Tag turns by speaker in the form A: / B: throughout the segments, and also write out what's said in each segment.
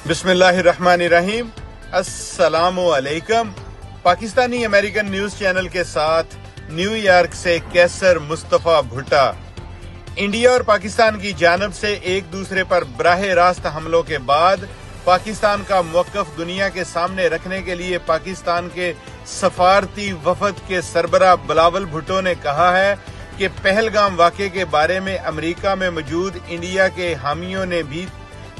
A: बिस्मिल्लाहिर्रहमानिर्रहीम। अस्सलामुअलैकुम। Pakistani American news channel के साथ न्यूयॉर्क से कैसर मुस्तफा भुट्टा। इंडिया और पाकिस्तान की जानब से एक दूसरे पर बराह रास्त हमलों के बाद पाकिस्तान का मौक़िफ़ दुनिया के सामने रखने के लिए पाकिस्तान के सफारती वफद के सरबराह बिलावल भुट्टो ने कहा है कि पहलगाम वाक़े के बारे में अमेरिका में मौजूद इंडिया के हामियों ने भी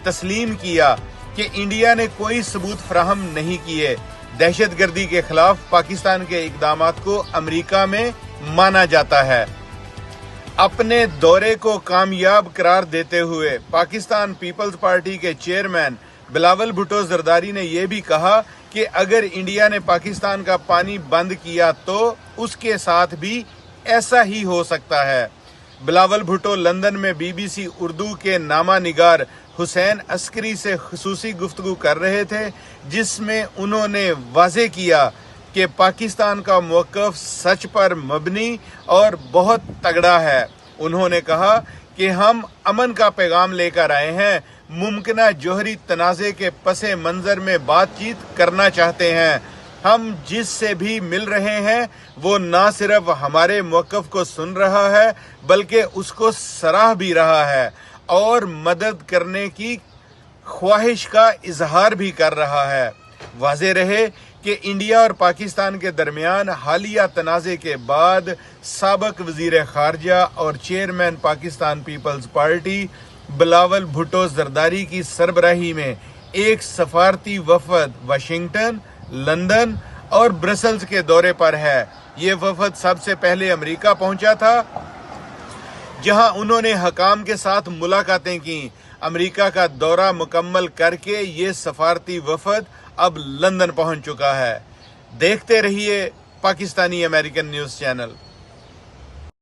A: तस्लीम किया कि इंडिया ने कोई सबूत फराहम नहीं किए। दहशतगर्दी के खिलाफ पाकिस्तान के इक़दामात को अमेरिका में माना जाता है। अपने दौरे को कामयाब करार देते हुए पाकिस्तान पीपल्स पार्टी के चेयरमैन बिलावल भुट्टो जरदारी ने यह भी कहा कि अगर इंडिया ने पाकिस्तान का पानी बंद किया तो उसके साथ भी ऐसा ही हो सकता है। बिलावल भुट्टो लंदन में BBC उर्दू के नामा निगार हुसैन अस्करी से खुसूसी गुफ्तगू कर रहे थे, जिसमें उन्होंने वाज़े किया कि पाकिस्तान का मौक़िफ़ सच पर मबनी और बहुत तगड़ा है। उन्होंने कहा कि हम अमन का पैगाम लेकर आए हैं, मुमकिना जौहरी तनाज़े के पसे मंज़र में बातचीत करना चाहते हैं। हम जिससे भी मिल रहे हैं वो ना सिर्फ हमारे मौक़िफ़ को सुन रहा है बल्कि उसको सराह भी रहा है और मदद करने की ख्वाहिश का इजहार भी कर रहा है। वाज़े रहे कि इंडिया और पाकिस्तान के दरमियान हालिया तनाज़े के बाद साबिक़ वज़ीर ख़ारजा और chairman Pakistan Peoples Party Bilawal Bhutto Zardari की सरबराही में एक सफारती वफद वाशिंगटन, लंदन और ब्रसल्स के दौरे पर है। ये वफद सबसे पहले अमेरिका पहुंचा था, जहां उन्होंने हकाम के साथ मुलाकातें की। अमेरिका का दौरा मुकम्मल करके ये सफारती वफद अब लंदन पहुंच चुका है। देखते रहिए पाकिस्तानी अमेरिकन न्यूज़ चैनल।